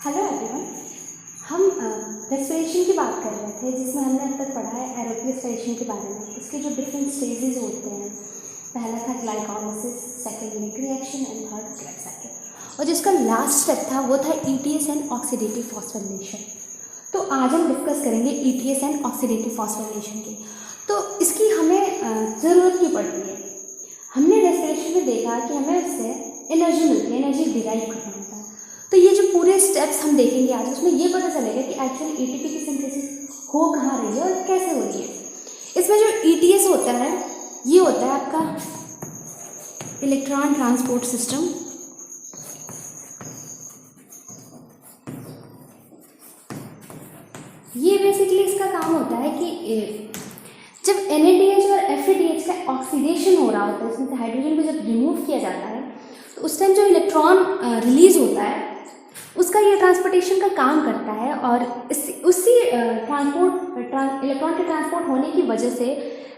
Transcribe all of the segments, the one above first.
Hello everyone. हम respiration की बात कर रहे थे जिसमें हमने अब तक पढ़ा है एरोबिक रेस्पिरेशन के बारे में। इसके जो डिफरेंट स्टेजेस होते हैं, पहला था glycolysis, second link reaction and third Krebs cycle, और जिसका लास्ट स्टेप था वो था ईटीएस एंड ऑक्सीडेटिव फॉस्फोरिलेशन। तो आज हम डिस्कस करेंगे ईटीएस एंड ऑक्सीडेटिव फॉस्फोरिलेशन की। तो इसकी हमें ज़रूरत क्यों पड़ती है? हमने रेस्पिरेशन में देखा कि हमें उससे एनर्जी मिलती है, एनर्जी डिराइव करना होता है। तो ये जो पूरे स्टेप्स हम देखेंगे आज, उसमें ये पता चलेगा कि एक्चुअली एटीपी की सिंथेसिस हो कहाँ रही है और कैसे हो रही है। इसमें जो ईटीएस होता है ये होता है आपका इलेक्ट्रॉन ट्रांसपोर्ट सिस्टम। ये बेसिकली इसका काम होता है कि जब NADH और FADH का ऑक्सीडेशन हो रहा होता है, इसमें से हाइड्रोजन को जब रिमूव किया जाता है तो उस टाइम जो इलेक्ट्रॉन रिलीज होता है उसका ये ट्रांसपोर्टेशन का काम करता है। और उसी इलेक्ट्रॉन के ट्रांसपोर्ट होने की वजह से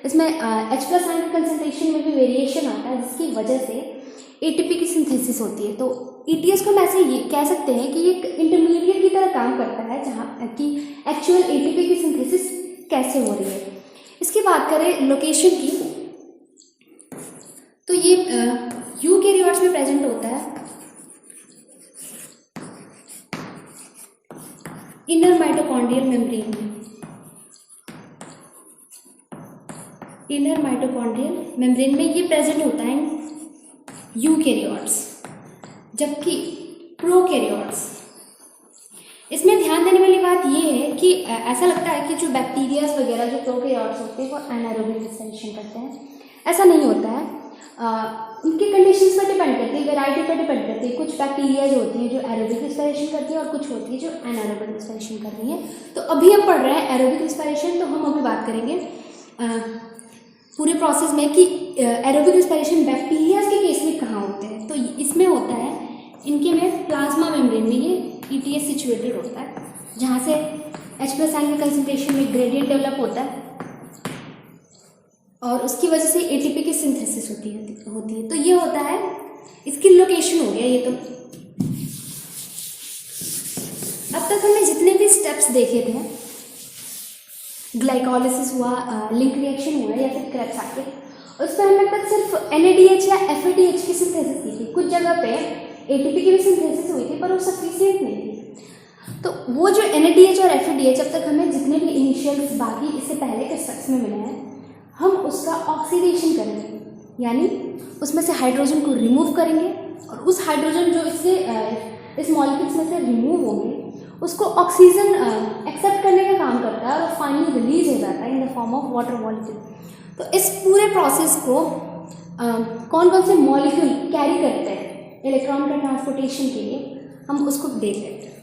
इसमें H+ आयन कंसंट्रेशन में भी वेरिएशन आता है, जिसकी वजह से ATP की सिंथेसिस होती है। तो ETS को हम ऐसे ये कह सकते हैं कि ये एक इंटरमीडिएट की तरह काम करता है, जहाँ कि एक्चुअल ATP की सिंथेसिस कैसे हो रही है। इसकी बात करें लोकेशन की, तो ये यूकैरियोट्स में प्रेजेंट होता है इनर माइटोकॉन्ड्रियल मेम्ब्रेन में। इनर माइटोकॉन्ड्रियल मेम्ब्रेन में ये प्रेजेंट होता है यूकैरियोट्स, जबकि प्रोकैरियोट्स, इसमें ध्यान देने वाली बात ये है कि ऐसा लगता है कि जो बैक्टीरियाज वगैरह जो प्रोकैरियोट्स होते हैं वो एनारोबिक रेस्पिरेशन करते हैं। ऐसा नहीं होता है। उनकी कंडीशंस पर डिपेंड करती है, वैरायटी पर डिपेंड करती है। कुछ बैक्टीरियाज होती हैं जो एरोबिक रेस्पिरेशन करती है और कुछ होती है जो एनारोबिक रेस्पिरेशन कर रही है। तो अभी हम पढ़ रहे हैं एरोबिक रेस्पिरेशन, तो हम अभी बात करेंगे पूरे प्रोसेस में कि एरोबिक रेस्पिरेशन बैक्टीरियाज के केस में कहाँ होते हैं। तो इसमें होता है इनके में प्लाज्मा मेम्ब्रेन में ये ETS सिचुएटेड होता है, जहाँ से H+ आयन के कंसंट्रेशन में ग्रेडियंट डेवलप होता है और उसकी वजह से ATP की सिंथेसिस होती है। तो ये होता है, इसकी लोकेशन हो गया ये। तो अब तक हमने जितने भी स्टेप्स देखे थे, ग्लाइकोलाइसिस हुआ, लिंक रिएक्शन हुआ या फिर क्रेब्स साइकिल, उस पर हमने तक सिर्फ NADH या FADH की सिंथेसिस की थी। कुछ जगह पे ATP की भी सिंथेसिस हुई थी, पर वो सफिशिएंट नहीं थी। तो वो जो NADH और FADH अब तक हमें जितने भी इनिशियल बाकी इससे पहले के स्टेप्स में मिले हैं, हम उसका ऑक्सीडेशन करेंगे, यानी उसमें से हाइड्रोजन को रिमूव करेंगे और उस हाइड्रोजन जो इस मॉलिक्यूल्स में से रिमूव होंगे उसको ऑक्सीजन एक्सेप्ट करने का काम करता है और फाइनली रिलीज हो जाता है in the form of water molecule. तो इस पूरे प्रोसेस को कौन कौन से मॉलिक्यूल कैरी करते हैं इलेक्ट्रॉन का ट्रांसपोर्टेशन के लिए, हम उसको देख लेते हैं।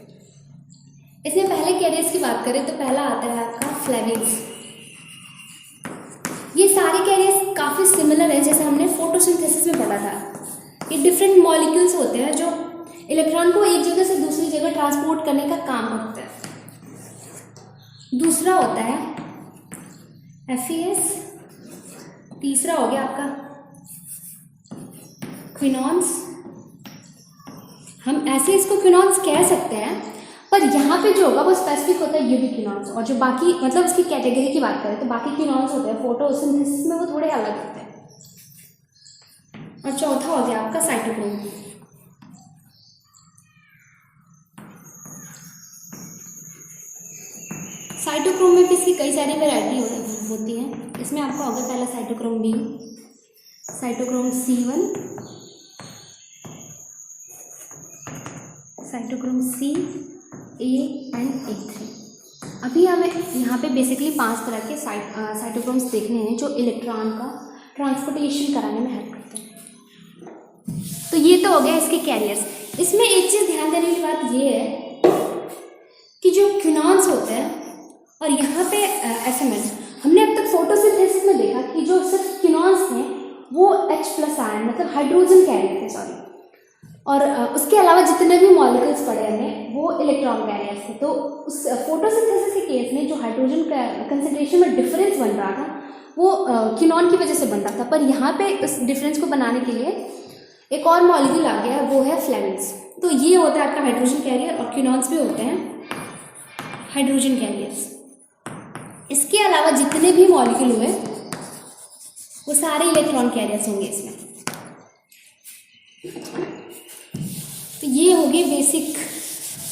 इसमें पहले कैरियर्स की बात करें तो पहला आता है आपका फ्लेविन्स। ये सारे कैरियर्स काफ़ी सिमिलर है, जैसे हमने फोटोसिंथेसिस में पढ़ा था। ये डिफरेंट मॉलिक्यूल्स होते हैं जो इलेक्ट्रॉन को एक जगह से दूसरी जगह ट्रांसपोर्ट करने का काम करते हैं। दूसरा होता है FES, तीसरा हो गया आपका क्विनॉन्स। हम ऐसे इसको क्विनॉन्स कह सकते हैं, पर यहाँ पे जो होगा वो स्पेसिफिक होता है यूबिक्विनॉन्स, और जो बाकी मतलब इसकी कैटेगरी की बात करें तो बाकी क्विनॉन्स होते हैं फोटोसिंथेसिस में वो थोड़े अलग होते हैं। और चौथा हो गया आपका साइटोक्रोम। साइटोक्रोम में भी इसकी कई सारी वैरायटी होती हैं। इसमें आपका होगा पहला cytochrome B, cytochrome C1, cytochrome C, A and A3। अभी हमें यहाँ पे बेसिकली 5 तरह के साइटोक्रोम्स देखने हैं जो इलेक्ट्रॉन का ट्रांसपोर्टेशन कराने में हेल्प करते हैं। तो ये तो हो गया इसके कैरियर्स। इसमें एक चीज़ ध्यान देने की बात ये है कि जो क्विनॉन्स होते हैं और यहाँ पे FMS, हमने अब तक फोटोसिंथेसिस में देखा कि जो सिर्फ क्विनॉन्स थे वो H+ आयन मतलब हाइड्रोजन कैरियर थे, सॉरी, और उसके अलावा जितने भी मॉलिक्यूल्स पड़े हैं वो इलेक्ट्रॉन कैरियर्स थे। तो उस फोटोसिंथेसिस के केस में जो हाइड्रोजन कंसंट्रेशन में डिफरेंस बन रहा था वो क्विनॉन की वजह से बन रहा था, पर यहाँ पे उस डिफरेंस को बनाने के लिए एक और मॉलिक्यूल आ गया, वो है फ्लेविन्स। तो ये होता है आपका हाइड्रोजन कैरियर, और क्विनॉन्स भी होते हैं हाइड्रोजन कैरियर्स। इसके अलावा जितने भी मॉलिक्यूल हुए वो सारे इलेक्ट्रॉन कैरियर्स होंगे इसमें। तो ये हो गए बेसिक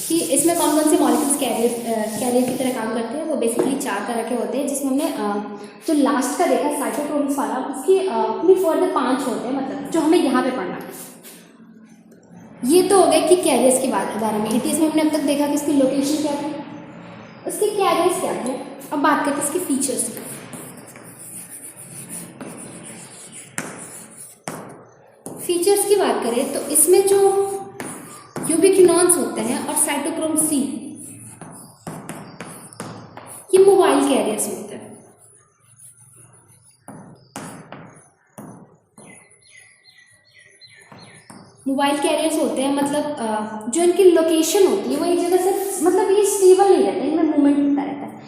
कि इसमें कौन कौन से मॉलिक्यूल्स कैरियर की तरह काम करते हैं। वो बेसिकली 4 तरह के होते हैं, जिसमें हमने जो लास्ट का देखा साइटोक्रोम्स वाला, उसकी अपनी फर्दर 5 होते हैं, मतलब जो हमें यहाँ पे पढ़ना है। ये तो हो गए कि कैरियर्स के बारे में। एटीएस में हमने अब तक देखा कि इसकी लोकेशन क्या थी, उसके कैरियर्स क्या थे। अब बात करते हैं इसके फीचर्स की। फीचर्स की बात करें तो इसमें जो यूबिक्विनॉन्स होते हैं और साइटोक्रोम सी, ये मोबाइल कैरियर्स होते हैं। मोबाइल कैरियर्स होते हैं, मतलब जो इनकी लोकेशन होती है वो एक जगह से, मतलब ये स्टेबल नहीं रहता, इनमें मूवमेंट होता रहता है।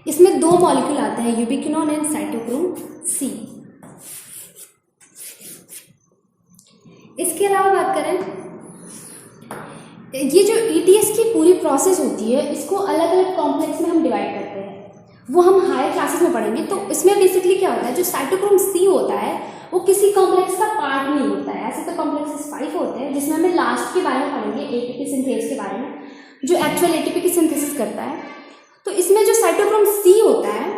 इसमें 2 मॉलिक्यूल आते हैं, यूबिक्विनॉन एंड साइटोक्रोम सी। इसके अलावा बात करें, ये जो ईटीएस की पूरी प्रोसेस होती है, इसको अलग अलग कॉम्प्लेक्स में हम डिवाइड करते हैं, वो हम हायर क्लासेस में पढ़ेंगे। तो इसमें बेसिकली क्या होता है, जो साइटोक्रोम सी होता है वो किसी कॉम्प्लेक्स का पार्ट नहीं होता है। ऐसे तो कॉम्प्लेक्सेस 5 होते हैं, जिसमें हमें लास्ट के बारे में पढ़ेंगे, एटीपी सिंथेस के बारे में, जो एक्चुअल एटीपी की सिंथेसिस करता है। तो इसमें जो साइटोक्रोम सी होता है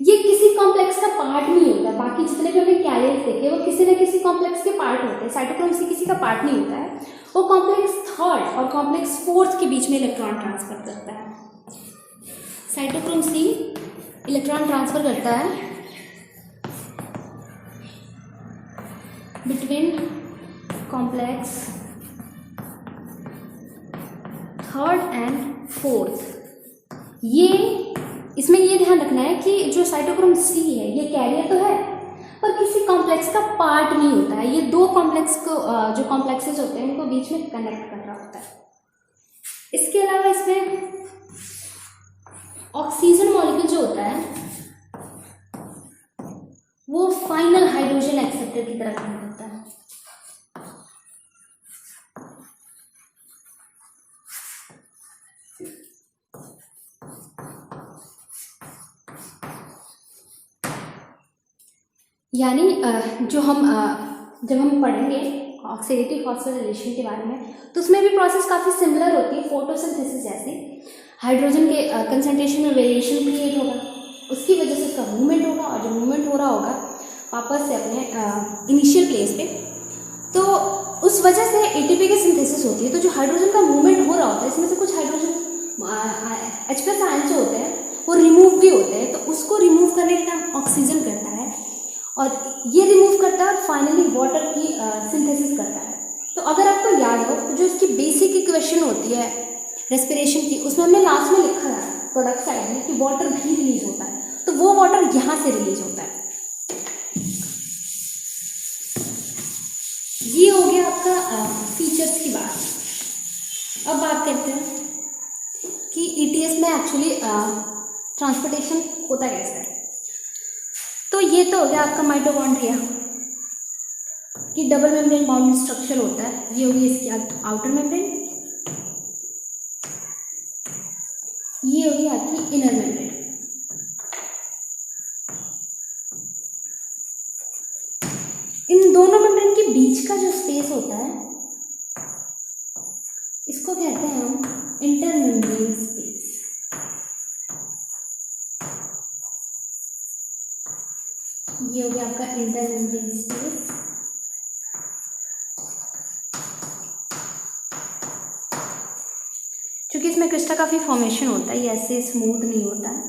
ये किसी कॉम्प्लेक्स का पार्ट नहीं होता है। बाकी जितने भी हमें कैरियर्स देखे वो किसी न किसी कॉम्प्लेक्स के पार्ट होते हैं। साइटोक्रोम सी किसी का पार्ट नहीं होता है, वो कॉम्प्लेक्स 3rd और कॉम्प्लेक्स 4th के बीच में इलेक्ट्रॉन ट्रांसफर करता है। साइटोक्रोम सी इलेक्ट्रॉन ट्रांसफर करता है between complex 3rd and 4th। ये इसमें ये ध्यान रखना है कि जो साइटोक्रोम सी है ये कैरियर तो है पर किसी कॉम्प्लेक्स का पार्ट नहीं होता है। ये 2 कॉम्प्लेक्स को जो कॉम्प्लेक्सेस होते हैं उनको बीच में कनेक्ट कर रहा होता है। इसके अलावा इसमें ऑक्सीजन मॉलिक्यूल जो होता है वो फाइनल हाइड्रोजन एक्सेप्टर की तरह काम करता है। यानी जब हम पढ़ेंगे ऑक्सीडेटिव फॉस्फोराइलेशन के बारे में तो उसमें भी प्रोसेस काफ़ी सिमिलर होती है फोटोसिंथेसिस जैसी। हाइड्रोजन के कंसंट्रेशन में वेरिएशन क्रिएट होगा, उसकी वजह से उसका मूवमेंट होगा, और जो मूवमेंट हो रहा होगा वापस से अपने इनिशियल प्लेस पे, तो उस वजह से एटीपी की सिंथेसिस होती है। तो जो हाइड्रोजन का मूवमेंट हो रहा होता है इसमें से कुछ हाइड्रोजन H+ आयन जो होते हैं वो रिमूव भी होते हैं, तो उसको रिमूव करने का काम ऑक्सीजन करता है, और ये रिमूव करता है और फाइनली वाटर की सिंथेसिस करता है। तो अगर आपको याद हो तो जो इसकी बेसिक इक्वेशन होती है रेस्पिरेशन की, उसमें हमने लास्ट में लिखा है प्रोडक्ट साइड में कि वाटर भी रिलीज होता है, तो वो वाटर यहाँ से रिलीज होता है। ये हो गया आपका फीचर्स की बात। अब बात करते हैं कि ईटीएस में एक्चुअली ट्रांसपोर्टेशन होता कैसे है। तो ये तो हो गया आपका माइटोकॉन्ड्रिया कि डबल मेम्ब्रेन बाउंड स्ट्रक्चर होता है। ये होगी इसकी आउटर मेम्ब्रेन, ये होगी आपकी इनर मेम्ब्रेन। इन दोनों मेम्ब्रेन के बीच का जो स्पेस होता है इसको कहते हैं हम इंटर मेम्ब्रेन स्पेस। ये हो गया आपका इंटर मेम्ब्रेन स्पेस। क्योंकि इसमें क्रिस्टल काफ़ी फॉर्मेशन होता है, ये ऐसे स्मूथ नहीं होता है,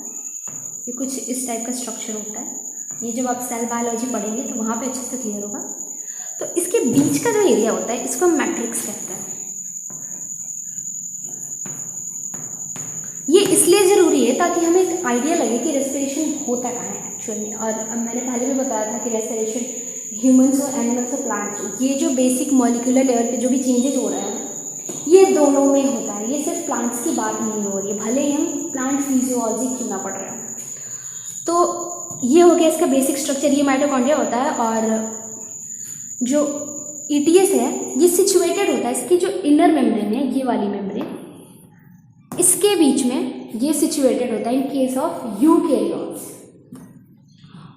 ये कुछ इस टाइप का स्ट्रक्चर होता है। ये जब आप सेल बायोलॉजी पढ़ेंगे तो वहाँ पे अच्छे से क्लियर होगा। तो इसके बीच का जो एरिया होता है इसको हम मैट्रिक्स कहते हैं। ये इसलिए ज़रूरी है ताकि हमें एक आइडिया लगे कि रेस्पिरेशन होता कहाँ है एक्चुअल में। और मैंने पहले भी बताया था कि रेस्पिरेशन ह्यूमन्स हो, एनिमल्स हो, प्लांट्स हो, ये जो बेसिक मॉलिक्यूलर लेवल पे जो भी चेंजेस हो रहे हैं ये दोनों में होता है। ये सिर्फ प्लांट्स की बात नहीं हो रही है, भले ही हम प्लांट फिजियोलॉजी क्यों ना पढ़ रहे हैं। तो ये हो गया इसका बेसिक स्ट्रक्चर, ये माइटोकॉन्ड्रिया होता है। और जो ETS है ये सिचुएटेड होता है, इसकी जो इनर मेम्ब्रेन है ये वाली मेम्ब्रेन, इसके बीच में ये सिचुएटेड होता है इन केस ऑफ यूकैरियोट्स।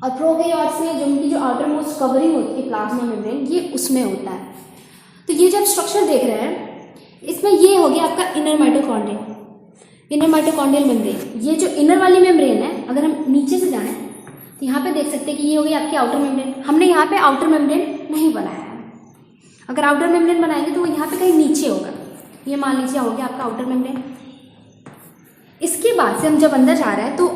और प्रोकैरियोट्स में जो उनकी जो आउटर मोस्ट कवरिंग होती है प्लाज्मा मेम्ब्रेन, ये उसमें होता है। तो ये जब स्ट्रक्चर देख रहे हैं, इसमें ये हो गया आपका inner mitochondria, inner mitochondrial membrane. ये जो इनर वाली मेम्ब्रेन है, अगर हम नीचे से जाएं तो यहाँ पे देख सकते हैं कि ये हो गई आपकी आउटर मेम्ब्रेन। हमने यहाँ पे आउटर मेम्ब्रेन नहीं बनाया है, अगर आउटर मेम्ब्रेन बनाएंगे तो वो यहाँ पे कहीं नीचे होगा। ये मान लीजिए हो गया आपका आउटर मेम्ब्रेन। इसके बाद से हम जब अंदर जा रहे हैं तो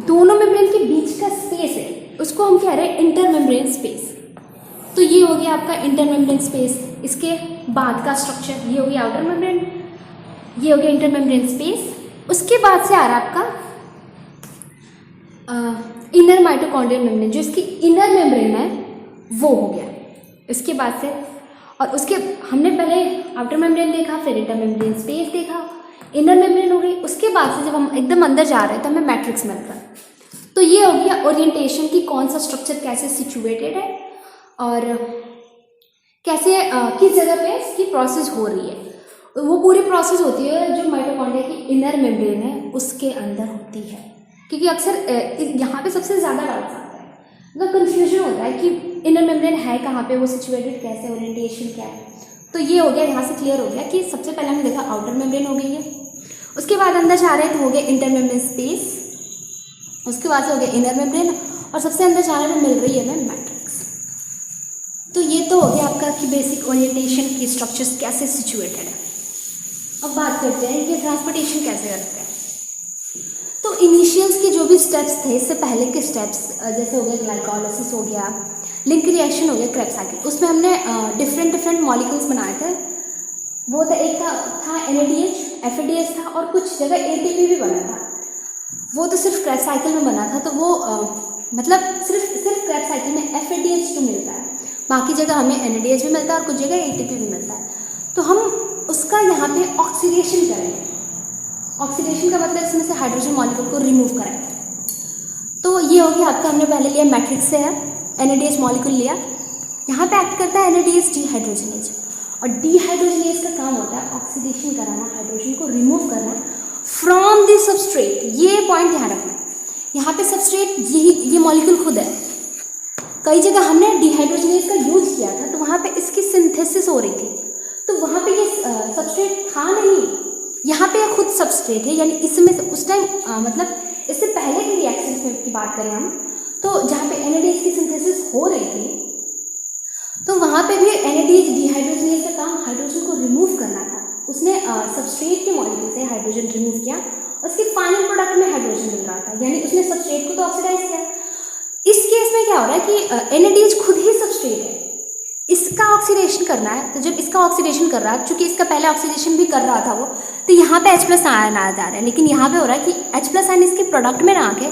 दोनों मेम्ब्रेन के बीच का स्पेस है, उसको हम कह रहे हैं इंटर मेम्ब्रेन स्पेस। तो ये हो गया आपका इंटर मेम्ब्रेन स्पेस। इसके बाद का स्ट्रक्चर ये हो गया आउटर मेम्ब्रेन, ये हो गया इंटर मेम्ब्रेन स्पेस। उसके बाद से आ रहा है आपका इनर माइटोकॉन्ड्रियल मेम्ब्रेन, जो इसकी इनर मेम्ब्रेन है वो हो गया इसके बाद से। और उसके हमने पहले आउटर मेम्ब्रेन देखा, फिर इंटर मेम्ब्रेन स्पेस देखा, इनर मेम्ब्रेन हो गई। उसके बाद से जब हम एकदम अंदर जा रहे हैं तो हमें मैट्रिक्स मिलता है। तो ये हो गया ओरिएंटेशन की कौन सा स्ट्रक्चर कैसे सिचुएटेड है और कैसे किस जगह पे इसकी प्रोसेस हो रही है। वो पूरी प्रोसेस होती है जो माइटोकॉन्ड्रिया की इनर मेम्ब्रेन है उसके अंदर होती है। क्योंकि अक्सर यहाँ पे सबसे ज़्यादा डाउट्स आता है, मतलब कन्फ्यूजन होता है कि इनर मेम्ब्रेन है कहाँ पे, वो सिचुएटेड कैसे, ओरिएंटेशन क्या है। तो ये हो गया, यहाँ से क्लियर हो गया कि सबसे पहले हमने देखा आउटर मेम्ब्रेन हो गई है, उसके बाद अंदर जा रहे हैं तो हो गया इंटर मेम्ब्रेन स्पेस, उसके बाद से हो गया इनर मेम्ब्रेन, और सबसे अंदर जाने में मिल रही है हमें मैट्रिक्स। तो ये तो हो गया आपका कि बेसिक ओरिएंटेशन की स्ट्रक्चर्स कैसे सिचुएटेड है। अब बात करते हैं कि ट्रांसपोर्टेशन कैसे करते हैं। तो इनिशियल्स के जो भी स्टेप्स थे, इससे पहले के स्टेप्स जैसे हो गया ग्लाइकोलाइसिस हो गया, लिंक रिएक्शन हो गया, क्रेब्स साइकिल, उसमें हमने डिफरेंट मॉलिक्यूल्स बनाए थे। वो था एक था NADH, FADH था, और कुछ जगह ATP भी बना था। वो तो सिर्फ क्रेब्स साइकिल में बना था, तो वो मतलब सिर्फ क्रेब्स साइकिल में FADH2 मिलता है, बाकी जगह हमें NADH भी मिलता है और कुछ जगह ATP भी मिलता है। तो हम उसका यहाँ पे ऑक्सीडेशन करेंगे। ऑक्सीडेशन का मतलब इसमें से हाइड्रोजन मॉलिक्यूल को रिमूव करेंगे। तो ये हो गया आपका, हमने पहले लिया मैट्रिक्स से है, NADH मॉलिक्यूल लिया, यहाँ पे एक्ट करता है NADH डिहाइड्रोजनेज, और डिहाइड्रोजनेज का काम होता है ऑक्सीडेशन कराना, हाइड्रोजन को रिमूव करना फ्रॉम द सबस्ट्रेट। ये पॉइंट ध्यान रखना, यहाँ पे सबस्ट्रेट ये मॉलिक्यूल खुद है। कई जगह हमने डिहाइड्रोजनेज का यूज किया था तो वहाँ पे इसकी सिंथेसिस हो रही थी, तो वहाँ पे ये सबस्ट्रेट था नहीं, यहाँ पे खुद सबस्ट्रेट है। यानी इसमें उस टाइम मतलब इससे पहले की रिएक्शन की बात करें हम, तो जहाँ पे NADH की सिंथेसिस हो रही थी तो वहाँ पे भी NADH डिहाइड्रोजनेज का काम हाइड्रोजन को रिमूव करना था। उसने सबस्ट्रेट के मॉलिक्यूल से हाइड्रोजन रिमूव किया, उसके फाइनल प्रोडक्ट में हाइड्रोजन मिल रहा था, यानी उसने सबस्ट्रेट को तो ऑक्सीडाइज किया। इस केस में क्या हो रहा है कि NADH खुद ही सबस्ट्रेट है, इसका ऑक्सीडेशन करना है। तो जब इसका ऑक्सीडेशन कर रहा है, चूंकि इसका पहले ऑक्सीडेशन भी कर रहा था वो, तो यहाँ पे H+ आयन आ जा रहा है, लेकिन यहाँ पे हो रहा है कि H+ आयन इसके प्रोडक्ट में ना आके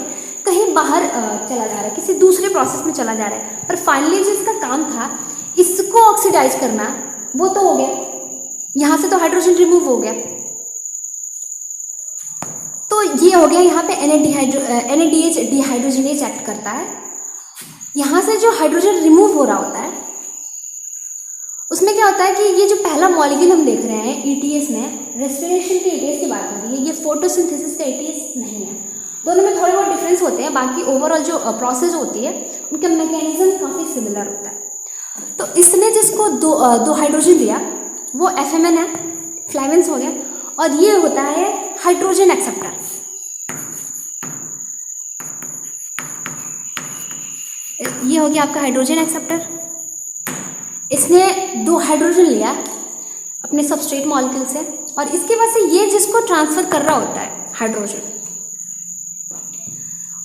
कहीं बाहर चला जा रहा है, किसी दूसरे प्रोसेस में चला जा रहा है। पर फाइनली जो इसका काम था इसको ऑक्सीडाइज करना, वो तो हो गया, यहाँ से तो हाइड्रोजन रिमूव हो गया। तो ये हो गया, यहाँ पे NADH डिहाइड्रोजनेज एक्ट करता है। यहाँ से जो हाइड्रोजन रिमूव हो रहा होता है उसमें क्या होता है कि ये जो पहला मॉलिक्यूल हम देख रहे हैं ETS में, रेस्पिरेशन के ETS की बात हो रही है, ये फोटोसिंथेसिस का ETS नहीं है। दोनों में थोड़े बहुत डिफरेंस होते हैं, बाकी ओवरऑल जो प्रोसेस होती है उनका मैकेनिज्म काफ़ी सिमिलर होता है। तो इसने जिसको दो हाइड्रोजन दिया वो FMN है, फ्लेवेंस हो गया, और ये होता है हाइड्रोजन एक्सेप्टर। ये हो गया आपका हाइड्रोजन एक्सेप्टर। इसने 2 हाइड्रोजन लिया अपने सबस्ट्रेट मॉलिक्यूल से, और इसके बाद से ये जिसको ट्रांसफर कर रहा होता है हाइड्रोजन,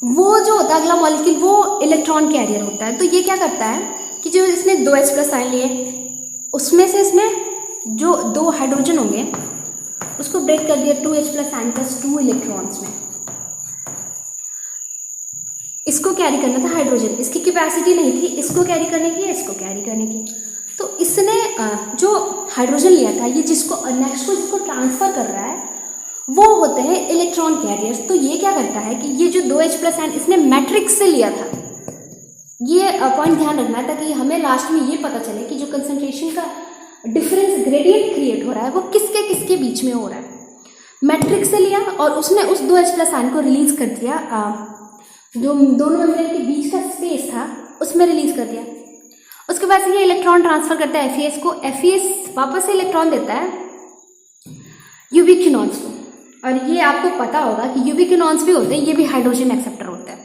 वो जो होता है अगला मॉलिक्यूल वो इलेक्ट्रॉन कैरियर होता है। तो ये क्या करता है कि जो इसने 2 H+ आयन लिए, उसमें से इसने जो 2 हाइड्रोजन होंगे उसको ब्रेक कर दिया 2 H+ आयन प्लस 2 इलेक्ट्रॉन्स में। इसको कैरी करना था हाइड्रोजन, इसकी कैपेसिटी नहीं थी इसको कैरी करने की या इसको कैरी करने की। तो इसने जो हाइड्रोजन लिया था, ये जिसको नेक्स्ट को जिसको ट्रांसफर कर रहा है वो होते हैं इलेक्ट्रॉन कैरियर्स। तो ये क्या करता है कि ये जो 2 H+ आयन इसने मैट्रिक्स से लिया था, ये पॉइंट ध्यान रखना है ताकि हमें लास्ट में ये पता चले कि जो कंसंट्रेशन का डिफरेंस ग्रेडियंट क्रिएट हो रहा है वो किसके किसके बीच में हो रहा है। मैट्रिक्स से लिया और उसने उस 2H+ आयन को रिलीज कर दिया, जो दोनों मेम्ब्रेन के बीच का स्पेस था उसमें रिलीज कर दिया। उसके बाद से ये इलेक्ट्रॉन ट्रांसफर करता है FeS को, FeS वापस से इलेक्ट्रॉन देता है यूबिक्विनॉन्स को। और ये आपको पता होगा कि यूबिक्विनॉन्स भी होते हैं, ये भी हाइड्रोजन एक्सेप्टर होते हैं।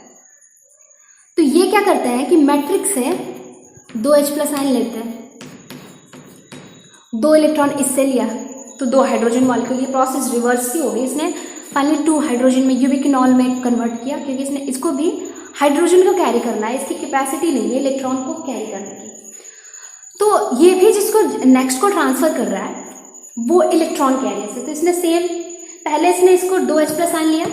तो ये क्या करते हैं कि मैट्रिक्स से 2H+ आयन लेते हैं, 2 इलेक्ट्रॉन इससे लिया तो 2 हाइड्रोजन मॉलिक्यूल, ये प्रोसेस रिवर्स ही हो गई। इसने फाइनली 2 हाइड्रोजन में यूबिक्विनॉल में कन्वर्ट किया, क्योंकि इसने इसको भी हाइड्रोजन को कैरी करना है, इसकी कैपेसिटी नहीं है इलेक्ट्रॉन को कैरी करने की। तो ये भी जिसको नेक्स्ट को ट्रांसफर कर रहा है वो इलेक्ट्रॉन कैरियर से। तो इसने सेम पहले इसने इसको 2H+ आयन लिया,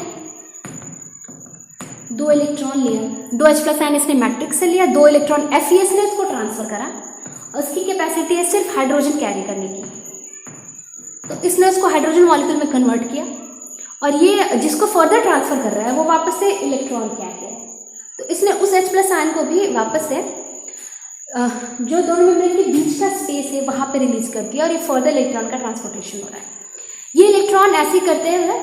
2 इलेक्ट्रॉन लिया, 2H+ आयन इसने मैट्रिक्स से लिया, 2 इलेक्ट्रॉन FeS ने इसको ट्रांसफर करा और उसकी कैपेसिटी है सिर्फ हाइड्रोजन कैरी करने की। तो इसने उसको हाइड्रोजन मॉलिक्यूल में कन्वर्ट किया और ये जिसको फर्दर ट्रांसफर कर रहा है वो वापस से इलेक्ट्रॉन कैरियर है। तो इसने उस H+ आयन को भी वापस से जो दोनों मेम्ब्रेन के बीच का स्पेस है वहाँ पे रिलीज कर दिया और ये फर्दर इलेक्ट्रॉन का ट्रांसपोर्टेशन हो रहा है। ये इलेक्ट्रॉन ऐसे करते हुए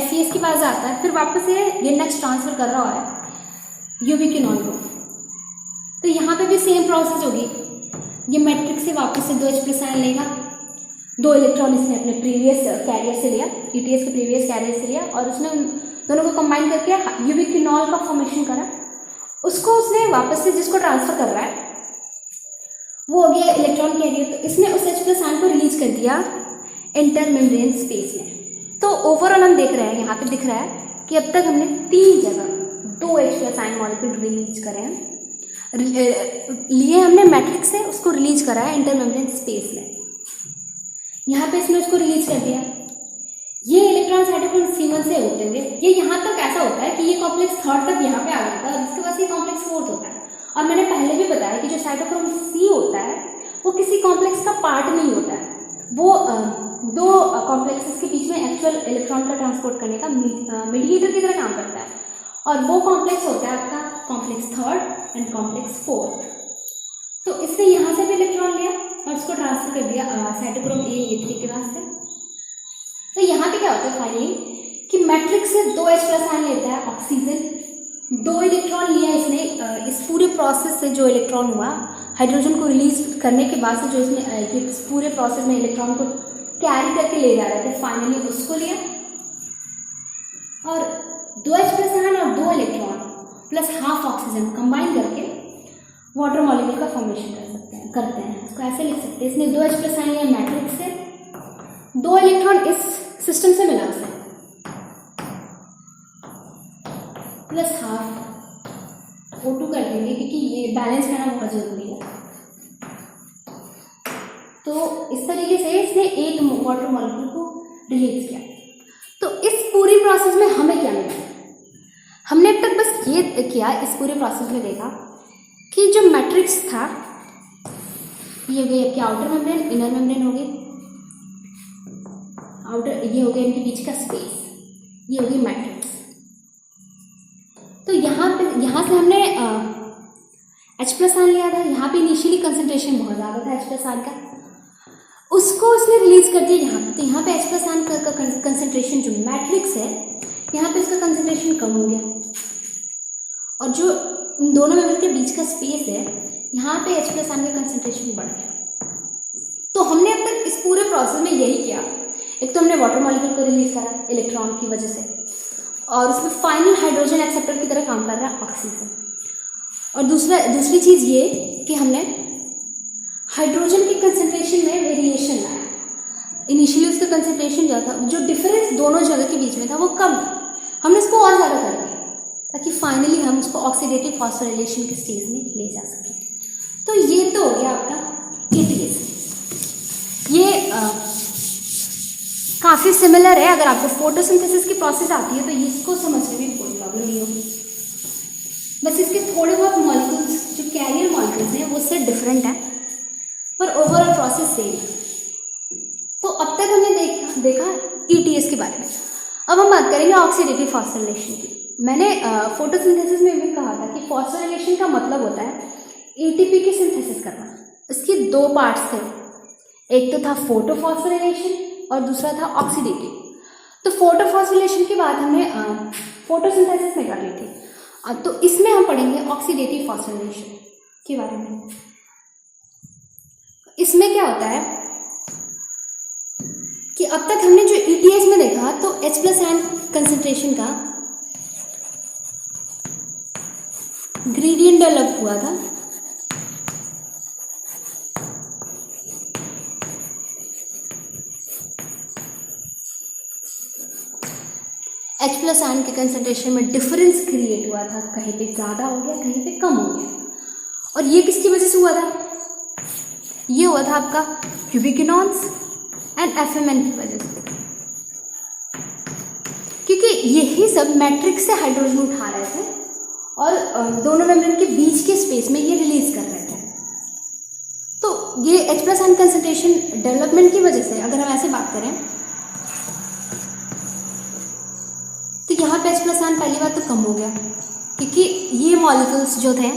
FeS के पास आता है, फिर वापस से ये नेक्स्ट ट्रांसफर कर रहा है यूबिक्विनॉल को। तो यहाँ पे भी सेम प्रोसेस होगी, ये मैट्रिक्स से वापस से 2H+ आयन लेगा, 2 इलेक्ट्रॉन इसने अपने प्रीवियस कैरियर से लिया, ETS के प्रीवियस कैरियर से लिया और उसने उन दोनों को कंबाइन करके यूबिक्विनॉल का फॉर्मेशन करा। उसको उसने वापस से जिसको ट्रांसफर कर रहा है वो हो गया इलेक्ट्रॉन कैरियर। तो इसने उस H+ आयन को रिलीज कर दिया इंटरमेम्ब्रेन स्पेस में। तो ओवरऑल हम देख रहे हैं, यहाँ पे दिख रहा है कि अब तक हमने 3 जगह 2H+ आयन मॉलिक्यूल रिलीज करे हैं, लिए हमने मैट्रिक्स से, उसको रिलीज करा है इंटरमेम्ब्रेन स्पेस में। यहाँ पे इसने उसको रिलीज कर दिया। ये इलेक्ट्रॉन साइटोक्रोम C1 से होते हुए ये यहाँ तक ऐसा होता है कि ये कॉम्प्लेक्स 3rd तक यहाँ पे आ जाता है, जिसके बाद ये कॉम्प्लेक्स 4th होता है। और मैंने पहले भी बताया कि जो साइटोक्रोम C होता है वो किसी कॉम्प्लेक्स का पार्ट नहीं होता है, वो 2 कॉम्प्लेक्सेस के बीच में एक्चुअल इलेक्ट्रॉन का ट्रांसपोर्ट करने का मीडिएटर की तरह काम करता है। और वो कॉम्प्लेक्स होता है आपका complex 3rd and complex 4th। तो इसने यहाँ से भी इलेक्ट्रॉन लिया और उसको ट्रांसफर कर दिया साइटोक्रोम A के पास से। तो यहाँ पे क्या होता है फाइनली कि मैट्रिक्स से 2H+ आयन लेता है ऑक्सीजन, 2 इलेक्ट्रॉन लिया इसने। इस पूरे प्रोसेस से जो इलेक्ट्रॉन हुआ हाइड्रोजन को रिलीज करने के बाद से जो इसने इस पूरे प्रोसेस में इलेक्ट्रॉन को कैरी करके ले जा रहे थे, फाइनली उसको लिया और 2H+ आयन और 2 electron plus half oxygen combine करके वाटर मॉलिक्यूल का फॉर्मेशन करते हैं। इसको ऐसे लिख सकते हैं, इसने 2H+ आयन लिया मैट्रिक्स से, 2 इलेक्ट्रॉन इस सिस्टम से मिला उसे, प्लस हाफ O2 कर देंगे क्योंकि ये बैलेंस करना बहुत जरूरी है। तो इस तरीके से इसने एक वाटर मॉलिक्यूल को रिलीज किया। तो इस पूरी प्रोसेस में हमें क्या मिला? हमने अब तक बस ये किया, इस पूरे प्रोसेस में देखा कि जो मैट्रिक्स था ये हो गई आपकी आउटर मेम्ब्रेन, इनर मेम्ब्रेन हो गई, आउटर ये हो गया इनके बीच का स्पेस, ये हो गई मैट्रिक्स। तो यहाँ से हमने H+ आयन लिया था, यहाँ पे इनिशियली कंसंट्रेशन बहुत ज़्यादा था H+ आयन का, उसको इसने रिलीज कर दिया यहाँ पे। तो यहाँ पे H+ आयन का कंसंट्रेशन जो मैट्रिक्स है यहाँ पे इसका कंसंट्रेशन कम हो गया और जो इन दोनों मेम्ब्रेन के बीच का स्पेस है यहाँ पे H+ आयन का कंसंट्रेशन बढ़ गया। तो हमने अब तक इस पूरे प्रोसेस में यही किया, एक तो हमने वाटर मॉलिक्यूल को रिलीज करा इलेक्ट्रॉन की वजह से और उसमें फाइनल हाइड्रोजन एक्सेप्टर की तरह काम कर रहा है ऑक्सीजन। और दूसरी चीज़ ये कि हमने हाइड्रोजन के कंसंट्रेशन में वेरिएशन लाया। इनिशियली उसका कंसंट्रेशन जो था, जो डिफरेंस दोनों जगह के बीच में था वो कम था, हमने इसको और ज़्यादा कर दिया ताकि फाइनली हम उसको ऑक्सीडेटिव फॉस्फोराइलेशन के स्टेज में ले जा सकें। तो ये तो हो गया आपका ETS। ये काफ़ी सिमिलर है, अगर आपको फोटोसिंथेसिस की प्रोसेस आती है तो इसको समझने में कोई प्रॉब्लम नहीं होगी। बस इसके थोड़े बहुत मॉलिक्यूल्स जो कैरियर मॉलिक्यूल्स हैं वो उससे डिफरेंट है, पर ओवरऑल प्रोसेस सेम है। तो अब तक हमने देखा ETS के बारे में। अब हम बात करेंगे ऑक्सीडेटिव फॉस्फोराइलेशन की। मैंने फोटोसिंथेसिस में भी कहा था कि फॉस्फोराइलेशन का मतलब होता है एटीपी की सिंथेसिस करना। इसके दो पार्ट्स थे, एक तो था फोटोफॉस्फोराइलेशन और दूसरा था ऑक्सीडेटिव। तो फोटोफॉस्फोराइलेशन की बात हमने फोटोसिंथेसिस में कर ली थी, तो इसमें हम पढ़ेंगे ऑक्सीडेटिव फॉस्फोराइलेशन के बारे में। इसमें क्या होता है कि अब तक हमने जो ईटीएस में देखा तो H+ आयन कंसंट्रेशन का ग्रेडियंट डेवलप हुआ था। H+ आयन के कंसंट्रेशन में डिफरेंस क्रिएट हुआ था, कहीं पे ज़्यादा हो गया, कहीं पे कम हो गया। और ये किसकी वजह से हुआ था? ये हुआ था आपका यूबिक्विनॉन्स एंड FMN की वजह से, क्योंकि यही सब मैट्रिक्स से हाइड्रोजन उठा रहे थे और दोनों मेम्ब्रेन के बीच के स्पेस में ये रिलीज कर रहे थे। तो ये H+ आयन कंसंट्रेशन डेवलपमेंट की वजह से, अगर हम ऐसे बात करें तो यहाँ पे H+ आयन पहली बात तो कम हो गया, क्योंकि ये मॉलिक्यूल्स जो थे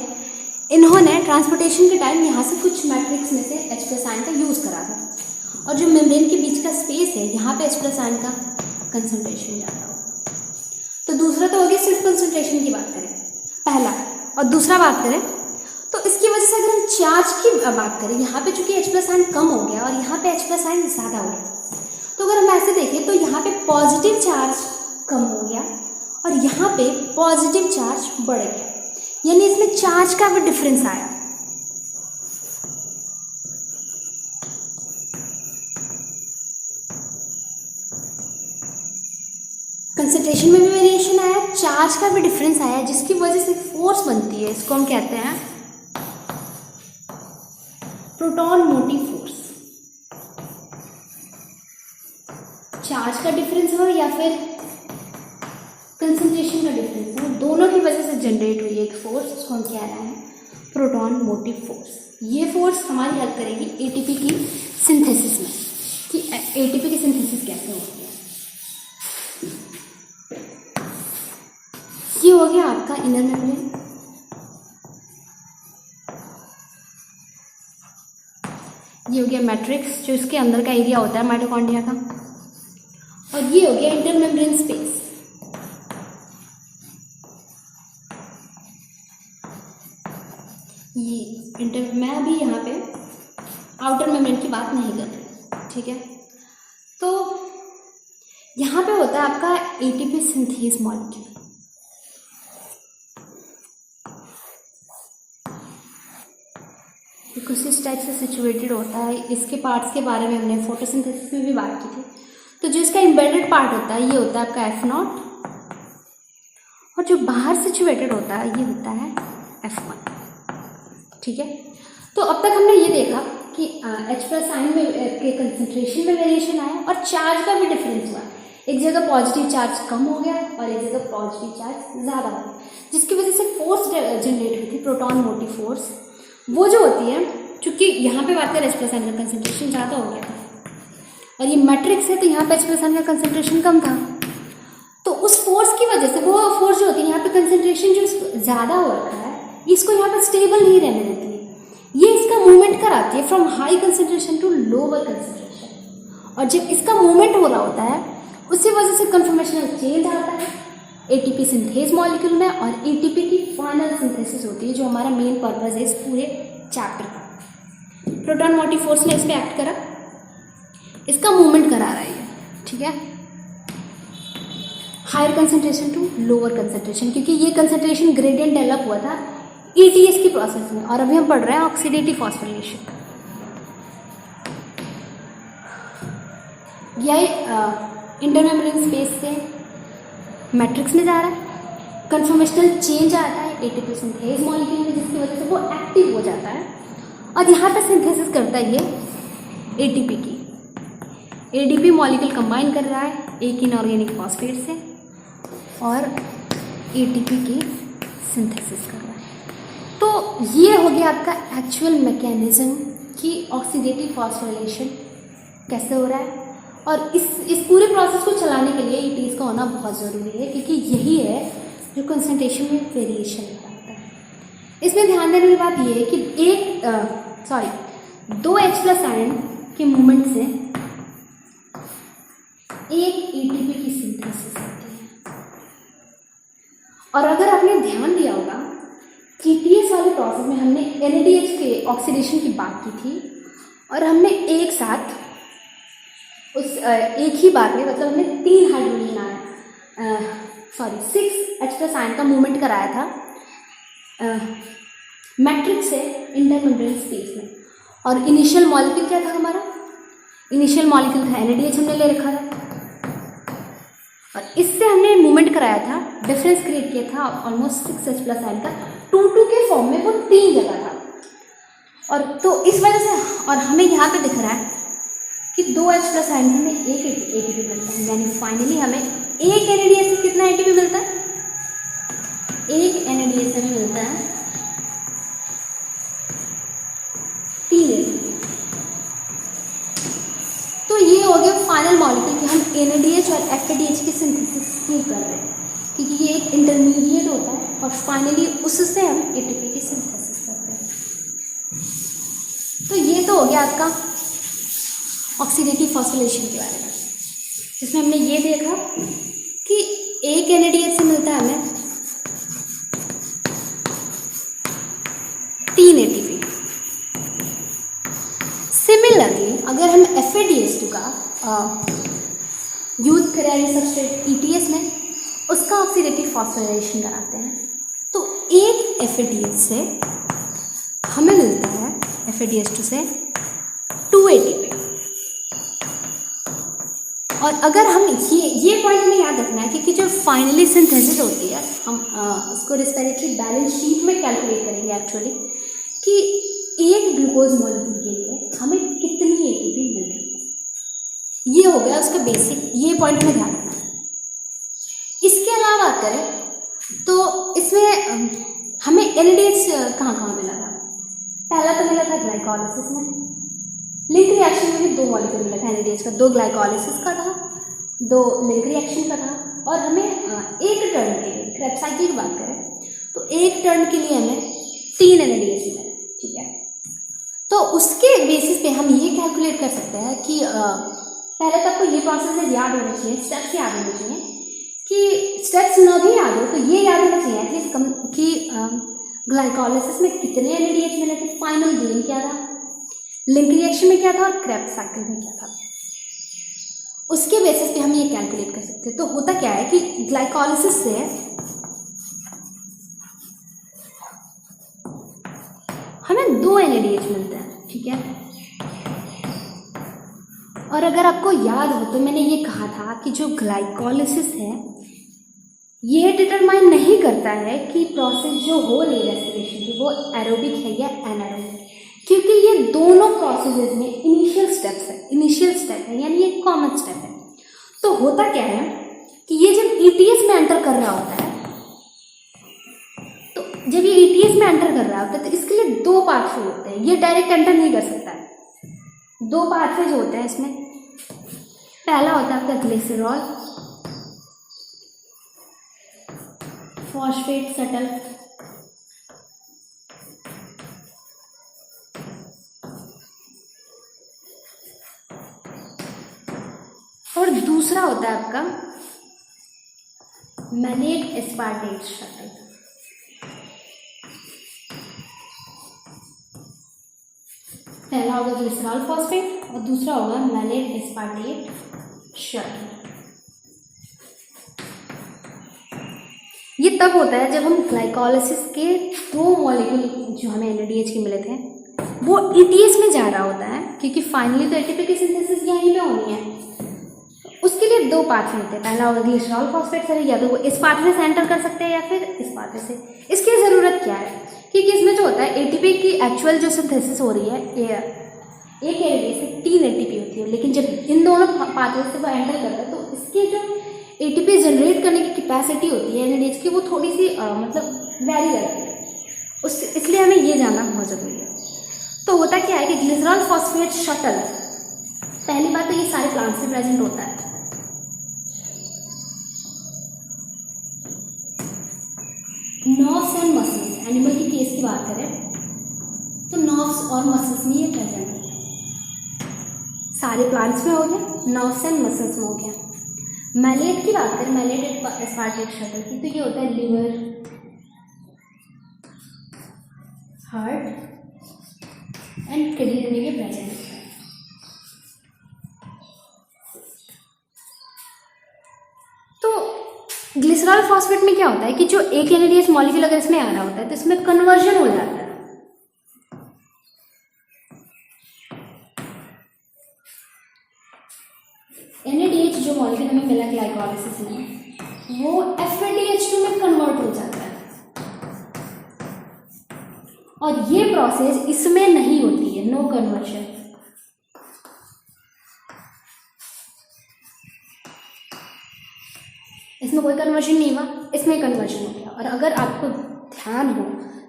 इन्होंने ट्रांसपोर्टेशन के टाइम यहाँ से कुछ मैट्रिक्स में से H+ आयन का यूज़ करा था, और जो मेम्ब्रेन के बीच का स्पेस है यहाँ पे H+ आयन का कंसंट्रेशन ज़्यादा होगा। तो दूसरा तो हो गया सिर्फ कंसंट्रेशन की बात करें पहला, और दूसरा बात करें तो इसकी वजह से अगर हम चार्ज की बात करें, यहाँ पे चूंकि H+ आयन कम हो गया और यहाँ पे H+ आयन ज़्यादा हो गया, तो अगर हम ऐसे देखें तो यहाँ पे पॉजिटिव चार्ज कम हो गया और यहाँ पे पॉजिटिव चार्ज बढ़ गया, यानी इसमें चार्ज का भी डिफरेंस आया। कंसंट्रेशन में भी वेरिएशन आया, चार्ज का भी डिफरेंस आया, जिसकी वजह से फोर्स बनती है, इसको हम कहते हैं प्रोटॉन मोटिव फोर्स। चार्ज का डिफरेंस हो या फिर कंसंट्रेशन का डिफरेंस हो, दोनों की वजह से जनरेट हुई एक फोर्स, उसको हम कह रहे हैं प्रोटॉन मोटिव फोर्स। ये फोर्स हमारी हेल्प करेगी एटीपी की सिंथेसिस में, कि एटीपी की सिंथेसिस कैसे होती है। ये हो गया आपका इनर मेम्ब्रेन। ये हो गया मैट्रिक्स, जो इसके अंदर का एरिया होता है माइटोकॉन्ड्रिया का, और ये हो गया इंटर मेम्ब्रेन स्पेस। ये इंटर, मैं अभी यहाँ पे आउटर मेम्ब्रेन की बात नहीं कर रही, ठीक है। तो यहाँ पे होता है आपका एटीपी सिंथेस मॉलिक्यूल। कुछ इस टाइप से सिचुएटेड होता है। इसके पार्ट्स के बारे में हमने फोटोसिंथेसिस में भी बात की थी। तो जो इसका एम्बेडेड पार्ट होता है ये होता है आपका F0, और जो बाहर सिचुएटेड होता है ये होता है F1, ठीक है। तो अब तक हमने ये देखा कि H+ आयन में के कंसंट्रेशन में वेरिएशन आया और चार्ज का भी डिफरेंस हुआ। एक जगह पॉजिटिव चार्ज कम हो गया और एक जगह पॉजिटिव चार्ज ज़्यादा हो गया, जिसकी वजह से फोर्स जनरेट हुई थी, प्रोटॉन मोटिव फोर्स। वो जो होती है, चूंकि यहाँ पे बात करें H+ आयन का कंसंट्रेशन ज़्यादा हो गया था और ये मैट्रिक्स है, तो यहाँ पे H+ आयन का कंसंट्रेशन कम था, तो उस फोर्स की वजह से, वो फोर्स जो होती है यहाँ पे कंसंट्रेशन जो ज़्यादा हो रखा है, इसको यहाँ पे स्टेबल नहीं रहने देती है, ये इसका मूवमेंट कराती है from high concentration to lower concentration. और जब इसका मूवमेंट हो रहा होता है उसी वजह से कन्फॉर्मेशनल चेंज आता है एटीपी सिंथेस मॉलिक्यूल में, और एटीपी की फाइनल सिंथेसिस होती है, जो हमारा मेन पर्पस है इस पूरे चैप्टर का। प्रोटॉन मोटिव फोर्स ने इस पर एक्ट करा, इसका मूवमेंट करा रहा है, ठीक है, higher concentration to lower concentration, क्योंकि ये कंसंट्रेशन ग्रेडियंट डेवलप हुआ था ईटीएस की प्रोसेस में, और अभी हम पढ़ रहे हैं ऑक्सीडेटिव फॉस्फोराइलेशन। यह इंटरमेम्ब्रेन स्पेस से मैट्रिक्स में जा रहा है, कन्फॉर्मेशनल चेंज आता है एटीपी सिंथेस मॉलिक्यूल में, जिसकी वजह से वो एक्टिव हो जाता है और यहाँ पे सिंथेसिस करता है ये एटीपी की। एडीपी मॉलिक्यूल कंबाइन कर रहा है एक इनऑर्गेनिक फॉस्फेट से और एटीपी की सिंथेसिस कर रहा है। तो ये हो गया आपका एक्चुअल मैकेनिज्म कि ऑक्सीडेटिव फॉस्फोराइलेशन कैसे हो रहा है, और इस पूरे प्रोसेस को चलाने के लिए ईटीएस का होना बहुत ज़रूरी है, क्योंकि यही है फिर कंसंट्रेशन में वेरिएशन आता है। इसमें ध्यान देने की बात ये है कि दो H+ आयन के मूवमेंट से एक ATP की सिंथेसिस होती है। और अगर आपने ध्यान दिया होगा TTS वाले प्रोसेस में हमने NADH के ऑक्सीडेशन की बात की थी और हमने एक साथ एक ही बार में मतलब हमने 3 हाइड्रोजन आयन 6H+ आयन का मूवमेंट कराया था मैट्रिक्स से इंटरमेम्ब्रेन स्पेस में। और इनिशियल मॉलिक्यूल क्या था हमारा? इनिशियल मॉलिक्यूल था NADH, हमने ले रखा था और इससे हमने मूवमेंट कराया था, डिफरेंस क्रिएट किया था ऑलमोस्ट 6H+ आयन का 2-2 के फॉर्म में, वो 3 जगह था। और तो इस वजह से और हमें यहाँ पे दिख रहा है कि 2H+ आयन में हमें एक ATP मिलता है, यानी फाइनली हमें एक NADH से कितना ATP मिलता है? एक NADH से मिलता है 3 ATP। तो ये हो गया फाइनल मॉलिक्यूल कि हम NADH और FADH की सिंथेसिस क्यों कर रहे हैं, क्योंकि ये एक इंटरमीडिएट होता है और फाइनली उससे हम ATP की सिंथेसिस करते हैं। तो ये तो हो गया आपका ऑक्सीडेटिव फॉस्फोरिलेशन के बारे में, जिसमें हमने ये देखा कि एक NADH से मिलता है हमें 3 ATP। सिमिलरली अगर हम FADH2 का यूज करें एज सबस्ट्रेट ETS में, उसका ऑक्सीडेटिव फॉस्फोरिलेशन कराते हैं तो एक FADH से हमें मिलता है FADH2 से 2 ATP। और अगर हम ये पॉइंट हमें याद रखना है क्योंकि जो फाइनली सिंथेसिस होती है हम उसको रेस्पिरेटरी बैलेंस शीट में कैलकुलेट करेंगे एक्चुअली कि एक ग्लूकोज मॉलिक्यूल के लिए हमें कितनी ATP मिल रही है। ये हो गया उसका बेसिक, ये पॉइंट हमें ध्यान रखना है। इसके अलावा बात करें तो इसमें हमें NADH कहाँ मिला था? पहला तो मिला था ग्लाइकोलाइसिस में, लिंक रिएक्शन में भी 2 मॉलिक्यूल मिला था NADH का, 2 ग्लाइकोलाइसिस का था, 2 लिंक रिएक्शन का था। और हमें एक टर्न के लिए क्रेब्स साइकिल की बात करें तो एक टर्न के लिए हमें 3 NADH मिला, ठीक है। तो उसके बेसिस पे हम ये कैलकुलेट कर सकते हैं कि पहले तो आपको ये प्रोसेस याद होना चाहिए, स्टेप्स याद होने चाहिए कि स्टेप्स ना भी याद हो तो ये याद होना चाहिए एटलीस्ट कि ग्लाइकोलाइसिस में कितने NADH मिले थे, फाइनल गेन क्या था, लिंक रिएक्शन में क्या था और क्रेब्स साइकिल में क्या था। उसके बेसिस पे हम ये कैलकुलेट कर सकते हैं। तो होता क्या है कि ग्लाइकोलाइसिस से हमें 2 NADH मिलते हैं, ठीक है। और अगर आपको याद हो तो मैंने ये कहा था कि जो ग्लाइकोलाइसिस है ये डिटरमाइन नहीं करता है कि प्रोसेस जो हो रही है रेस्पिरेशन की वो एरोबिक है या एनारोबिक, क्योंकि ये दोनों प्रोसेसेस में इनिशियल स्टेप है यानी ये कॉमन स्टेप है। तो होता क्या है कि ये जब ETS में एंटर कर रहा होता है जब ये ETS में एंटर कर रहा होता है तो इसके लिए 2 पाथवे होते हैं, ये डायरेक्ट एंटर नहीं कर सकता है। 2 पाथवे जो होते हैं इसमें, पहला होता है आपका ग्लिसरॉल फॉस्फेट शटल, और दूसरा होता है आपका मैलेट एस्पार्टेट शटल। पहला होगा ग्लिसरॉल फॉस्फेट और दूसरा होगा मैलेट एस्पार्टेट शटल। ये तब होता है जब हम ग्लाइकोलाइसिस के 2 मॉलिक्यूल जो हमें NADH के मिले थे वो ETS में जा रहा होता है, क्योंकि फाइनली तो ATP की सिंथेसिस यहीं पे होनी है। उसके लिए 2 पाथवे होते हैं, पहला होगा ग्लिसरॉल फॉस्फेट से, या तो वो इस पाथवे से एंटर कर सकते हैं या फिर इस पाथवे से। इसकी ज़रूरत क्या है? क्योंकि इसमें जो होता है ATP की एक्चुअल जो सिंथेसिस हो रही है एक NADH से 3 ATP होती है, लेकिन जब इन दोनों पाथवे से वो एंटर करता है तो इसके जो ATP जनरेट करने की कैपेसिटी होती है NADH की वो थोड़ी सी मतलब वैरी करती है, इसलिए हमें ये जानना बहुत ज़रूरी है। तो होता क्या है कि ग्लिसरॉल फॉस्फेट शटल, पहली बात तो ये सारे प्लांट्स में प्रेजेंट होता है। नर्व्स एंड मसल्स, एनिमल की केस की बात करें तो नर्व्स और मसल्स में ये प्रेजेंट है। सारे प्लांट्स में हो गया, नर्व्स एंड मसल्स में हो गया। मैलेट की बात करें, मैलेट एक पार्ट शटल की, तो ये होता है लिवर, हार्ट एंड किडनी में ये प्रेजेंट है। तो ग्लिसरॉल फॉस्फेट में क्या होता है कि जो एक एनएडीएच मॉलिक्यूल अगर इसमें आ रहा होता है तो इसमें कन्वर्जन हो जाता है। NADH जो मॉलिक्यूल हमें मिला ग्लाइकोलाइसिस में, वो FADH2 में कन्वर्ट हो जाता है, और ये प्रोसेस इसमें नहीं होती है, नो कन्वर्शन। इसमें कोई कन्वर्शन नहीं हुआ, इसमें कन्वर्शन हो गया। और अगर आपको ध्यान हो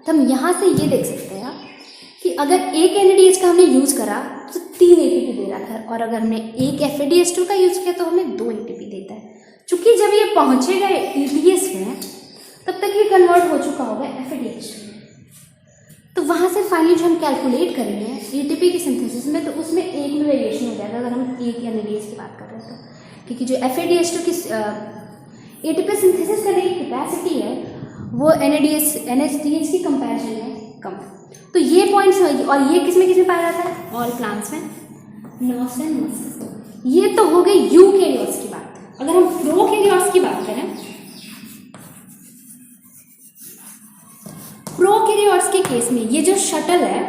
तो हम यहाँ से ये देख सकते हैं कि अगर एक NADH का हमने यूज़ करा तो 3 ATP दे रहा था, और अगर हमने एक FADH2 का यूज़ किया तो हमें 2 ATP देता है। चूँकि जब ये पहुँचेगा ETS में तब तक ये कन्वर्ट हो चुका होगा FADH2 में। तो वहाँ से फाइनली जो हम कैलकुलेट करेंगे ATP की सिंथेसिस में, तो उसमें एक में वेरिएशन हो जाएगा अगर हम एक NADH की बात कर रहे हैं तो, क्योंकि जो FADH2 की ATP सिंथेसिस करने की कैपेसिटी है वो NADH की कंपैरिजन में कम है। तो ये पॉइंट्स, और ये किस में पाया जाता है? ऑल प्लांट्स में, नर्व्स एंड मसल्स। ये तो हो गई यूकेरियोट्स की बात। अगर हम प्रोकैरियोट्स की बात करें, प्रोकैरियोट्स के केस में ये जो शटल है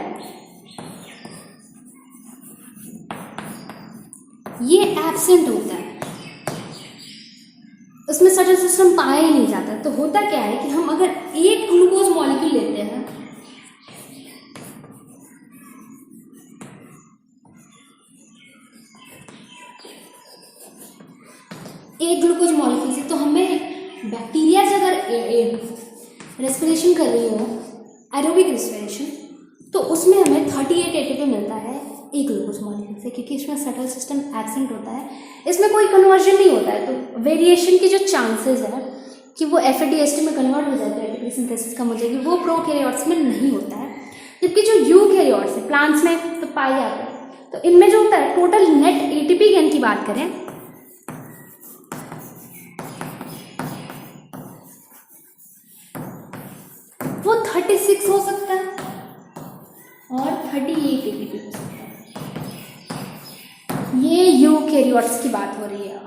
ये एब्सेंट होता है, उसमें शटल सिस्टम पाया ही नहीं जाता। तो होता क्या है कि हम अगर एक ग्लूकोज मॉलिक्यूल लेते हैं, एक ग्लूकोज मॉलिक्यूल से, तो हमें बैक्टीरिया से अगर रेस्पिरेशन कर रही हो, एरोबिक रेस्पिरेशन, तो उसमें हमें 38 ATP मिलता है एक ग्लूकोज मॉलिक्यूल से, क्योंकि इसमें शटल सिस्टम एब्सेंट होता है, इसमें कोई कन्वर्जन नहीं होता है। तो वेरिएशन की जो चांसेस है कि वो FADH2 में कन्वर्ट हो जाता है, ATP सिंथेसिस कम हो जाएगी, वो प्रोकैरियोट्स में नहीं होता है। जबकि जो यूकैरियोट्स है प्लांट्स में तो पाए जाते हैं। तो इनमें जो होता है टोटल नेट ATP गेन की बात करें वो 36 हो सकता है और 38 ATP हो सकता है। ये यूकैरियोट्स की बात हो रही है।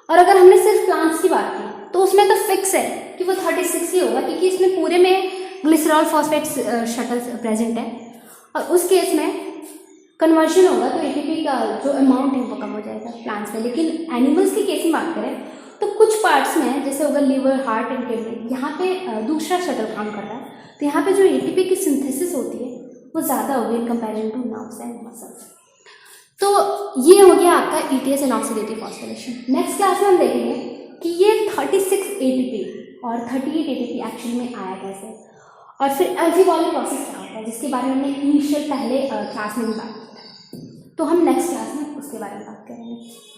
और अगर हमने सिर्फ प्लांट्स की बात की तो उसमें तो फिक्स है कि वो 36 ही होगा, क्योंकि इसमें पूरे में ग्लिसरॉल फॉस्फेट शटल प्रेजेंट है, और उस केस में कन्वर्शन होगा तो ATP का जो अमाउंट है वो कम हो जाएगा प्लांट्स में। लेकिन एनिमल्स की केस में बात करें तो कुछ पार्ट्स में, जैसे होगा लिवर, हार्ट एंड किडनी, यहाँ पे दूसरा शटल काम कर रहा है, तो यहाँ पे जो ATP की सिंथेसिस होती है वो ज़्यादा होगी in comparison two nerves and muscles. तो ये हो गया आपका ETS and oxidative phosphorylation. Next class में हम देखेंगे कि ये 36 ATP और 38 ATP एक्चुअली में आया कैसे, और फिर एल्फीबॉलिक प्रोसेस क्या होता है, जिसके बारे में हमने इनिशियल पहले क्लास में भी बात की। तो हम नेक्स्ट क्लास में उसके बारे में बात करेंगे।